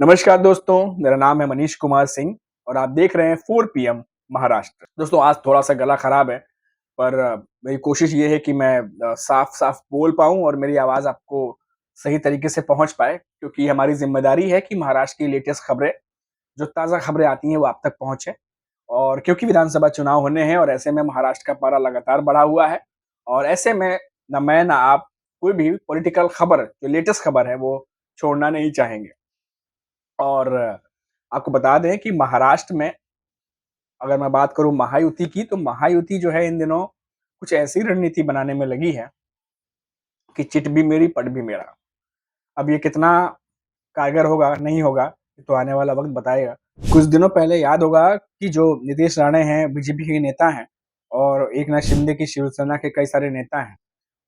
नमस्कार दोस्तों, मेरा नाम है मनीष कुमार सिंह और आप देख रहे हैं 4 पीएम महाराष्ट्र। दोस्तों आज थोड़ा-सा गला खराब है, पर मेरी कोशिश ये है कि मैं साफ-साफ बोल पाऊँ और मेरी आवाज़ आपको सही तरीके से पहुँच पाए क्योंकि हमारी ज़िम्मेदारी है कि महाराष्ट्र की लेटेस्ट खबरें, जो ताज़ा खबरें आती हैं वो आप तक पहुँचे। और क्योंकि विधानसभा चुनाव होने हैं और ऐसे में महाराष्ट्र का पारा लगातार बढ़ा हुआ है और ऐसे में ना मैं ना आप कोई भी पॉलिटिकल खबर, जो लेटेस्ट खबर है वो छोड़ना नहीं चाहेंगे। और आपको बता दें कि महाराष्ट्र में अगर मैं बात करूँ महायुति की, तो महायुति जो है इन दिनों कुछ ऐसी रणनीति बनाने में लगी है कि चिट भी मेरी, पट भी मेरा। अब ये कितना कारगर होगा, नहीं होगा, ये तो आने वाला वक़्त बताएगा। कुछ दिनों पहले याद होगा कि जो नीतीश राणे हैं, बीजेपी के नेता हैं और एकनाथ शिंदे की शिवसेना के कई सारे नेता हैं।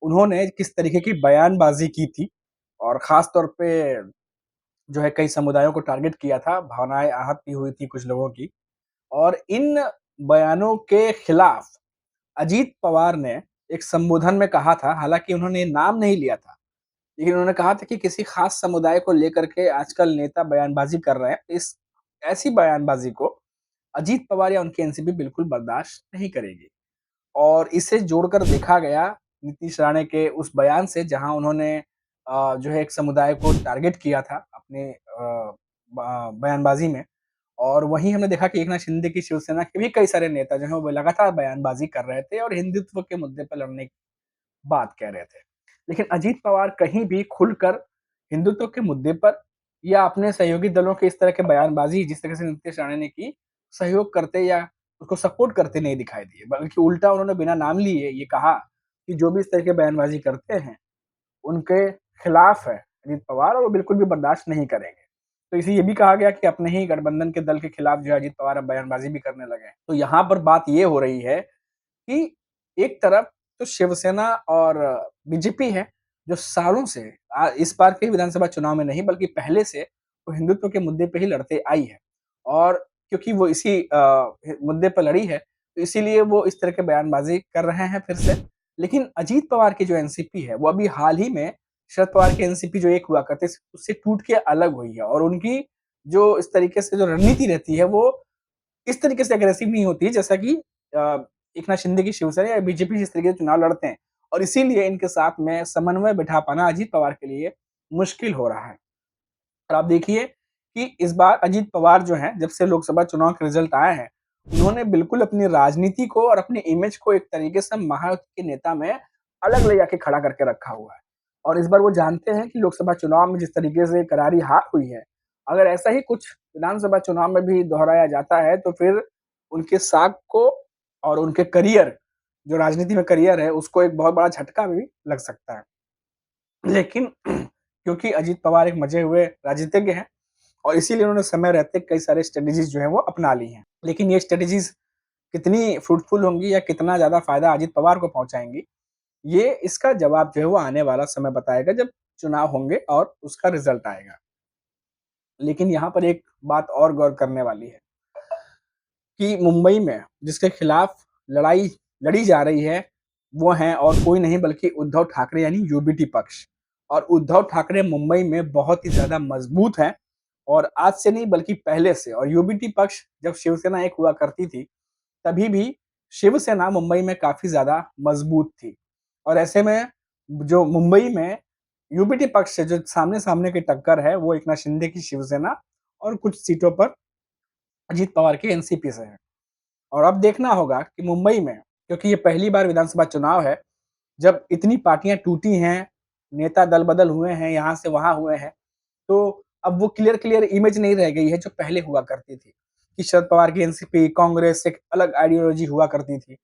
उन्होंने किस तरीके की बयानबाज़ी की थी और ख़ास तौर पे जो है कई समुदायों को टारगेट किया था, भावनाएँ आहत भी हुई थी कुछ लोगों की। और इन बयानों के खिलाफ अजीत पवार ने एक संबोधन में कहा था, हालाँकि उन्होंने नाम नहीं लिया था, लेकिन उन्होंने कहा था कि किसी खास समुदाय को लेकर के आजकल नेता बयानबाज़ी कर रहे हैं। इस ऐसी बयानबाज़ी को अजीत पवार या उनकी एनसीपी बिल्कुल बर्दाश्त नहीं करेगी। और इसे जोड़कर देखा गया नीतीश राणे के उस बयान से जहाँ उन्होंने जो है एक समुदाय को टारगेट किया था अपने बयानबाज़ी में। और वहीं हमने देखा कि एकनाथ शिंदे की शिवसेना के भी कई सारे नेता जो हैं वो लगातार बयानबाज़ी कर रहे थे और हिंदुत्व के मुद्दे पर लड़ने की बात कह रहे थे। लेकिन अजीत पवार कहीं भी खुलकर हिंदुत्व के मुद्दे पर या अपने सहयोगी दलों के इस तरह के बयानबाज़ी जिस तरह से नीतीश राणे ने की, सहयोग करते या उसको सपोर्ट करते नहीं दिखाई दिए। बल्कि उल्टा उन्होंने बिना नाम लिए ये कहा कि जो भी इस तरह की बयानबाज़ी करते हैं, उनके खिलाफ है अजीत पवार और वो बिल्कुल भी बर्दाश्त नहीं करेंगे। तो इसे ये भी कहा गया कि अपने ही गठबंधन के दल के खिलाफ जो है अजीत पवार अब बयानबाज़ी भी करने लगे हैं। तो यहाँ पर बात ये हो रही है कि एक तरफ तो शिवसेना और बीजेपी है, जो सालों से इस बार के विधानसभा चुनाव में नहीं बल्कि पहले से वो हिंदुत्व के मुद्दे पे ही लड़ते आई है। और क्योंकि वो इसी मुद्दे पर लड़ी है, तो इसीलिए वो इस तरह के बयानबाज़ी कर रहे हैं फिर से। लेकिन अजीत पवार की जो एनसीपी है, वो अभी हाल ही में शरद पवार की एनसीपी जो एक हुआ करती थी, उससे टूट के अलग हुई है और उनकी जो इस तरीके से जो रणनीति रहती है, वो इस तरीके से अग्रेसिव नहीं होती है जैसा कि एकनाथ शिंदे की शिवसेना या बीजेपी जिस तरीके से चुनाव लड़ते हैं और इसीलिए इनके साथ में समन्वय बिठा पाना अजीत पवार के लिए मुश्किल हो रहा है। और आप देखिए कि इस बार अजीत पवार जो हैं, जब से लोकसभा चुनाव के रिज़ल्ट आए हैं, उन्होंने बिल्कुल अपनी राजनीति को और अपनी इमेज को एक तरीके से महायुति के नेता में अलग ले जाके खड़ा करके रखा हुआ है। और इस बार वो जानते हैं कि लोकसभा चुनाव में जिस तरीके से करारी हार हुई है, अगर ऐसा ही कुछ विधानसभा चुनाव में भी दोहराया जाता है, तो फिर उनके साख को और उनके करियर, जो राजनीति में करियर है, उसको एक बहुत बड़ा झटका भी लग सकता है। लेकिन क्योंकि अजीत पवार एक मजे हुए राजनीतिज्ञ हैं और इसीलिए उन्होंने समय रहते कई सारे स्ट्रैटेजीज़ जो हैं वो अपना ली हैं। लेकिन ये स्ट्रैटेजीज़ कितनी फ्रूटफुल होंगी या कितना ज़्यादा फ़ायदा अजीत पवार को पहुँचाएँगी, ये इसका जवाब जो है वो आने वाला समय बताएगा जब चुनाव होंगे और उसका रिज़ल्ट आएगा। लेकिन यहाँ पर एक बात और गौर करने वाली है कि मुंबई में जिसके खिलाफ लड़ाई लड़ी जा रही है, वो हैं और कोई नहीं बल्कि उद्धव ठाकरे यानी यूबीटी पक्ष। और उद्धव ठाकरे मुंबई में बहुत ही ज़्यादा मज़बूत हैं और आज से नहीं बल्कि पहले से। और यूबीटी पक्ष जब शिवसेना एक हुआ करती थी, तभी भी शिवसेना मुंबई में काफ़ी ज़्यादा मज़बूत थी। और ऐसे में जो मुंबई में यूबीटी पक्ष से जो सामने-सामने की टक्कर है, वो एकनाथ शिंदे की शिवसेना और कुछ सीटों पर अजीत पवार की एनसीपी से है। और अब देखना होगा कि मुंबई में, क्योंकि ये पहली बार विधानसभा चुनाव है, जब इतनी पार्टियाँ टूटी हैं, नेता दल-बदल हुए हैं, यहाँ से वहाँ हुए हैं, तो अब वो क्लियर इमेज नहीं रह गई है जो पहले हुआ करती थी, कि शरद पवार की एनसीपी, कांग्रेस एक अलग आइडियोलॉजी हुआ करती थी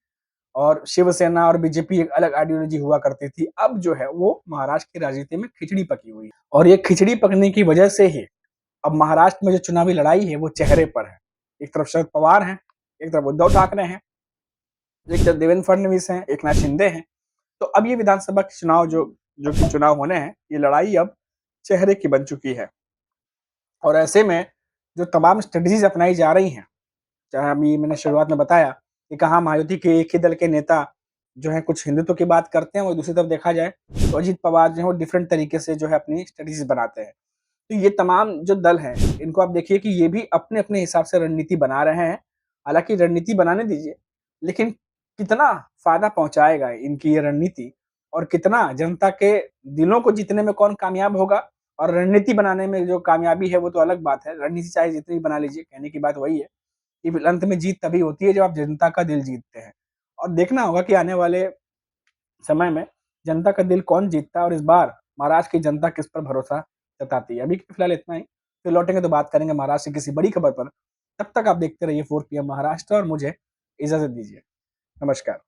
और शिवसेना और बीजेपी एक अलग आइडियोलॉजी हुआ करती थी। अब जो है वो महाराष्ट्र की राजनीति में खिचड़ी पकी हुई है और ये खिचड़ी पकने की वजह से ही अब महाराष्ट्र में जो चुनावी लड़ाई है वो चेहरे पर है। एक तरफ शरद पवार हैं, एक तरफ उद्धव ठाकरे हैं, एक तरफ देवेंद्र फडणवीस हैं, एकनाथ शिंदे हैं। तो अब ये विधानसभा के चुनाव जो जो कि चुनाव होने हैं, ये लड़ाई अब चेहरे की बन चुकी है। और ऐसे में जो तमाम स्ट्रैटेजीज़ अपनाई जा रही हैं, चाहे अभी मैंने शुरुआत में बताया कि कहाँ महायुति के एक ही दल के नेता जो है कुछ हिंदुत्व की बात करते हैं और दूसरी तरफ देखा जाए तो अजीत पवार जो है वो डिफरेंट तरीके से जो है अपनी स्ट्रैटेजीज़ बनाते हैं। तो ये तमाम जो दल हैं, इनको आप देखिए कि ये भी अपने-अपने हिसाब से रणनीति बना रहे हैं। हालाँकि रणनीति बनाने दीजिए, लेकिन कितना फ़ायदा पहुँचाएगा इनकी ये रणनीति और कितना जनता के दिलों को जीतने में कौन कामयाब होगा और रणनीति बनाने में जो कामयाबी है वो तो अलग बात है। रणनीति चाहे जितनी बना लीजिए, कहने की बात वही है कि फिर अंत में जीत तभी होती है जब आप जनता का दिल जीतते हैं। और देखना होगा कि आने वाले समय में जनता का दिल कौन जीतता है और इस बार महाराष्ट्र की जनता किस पर भरोसा जताती है। अभी के फिलहाल इतना ही, फिर लौटेंगे तो बात करेंगे महाराष्ट्र की किसी बड़ी खबर पर। तब तक आप देखते रहिए 4 पीएम महाराष्ट्र और मुझे इजाज़त दीजिए। नमस्कार।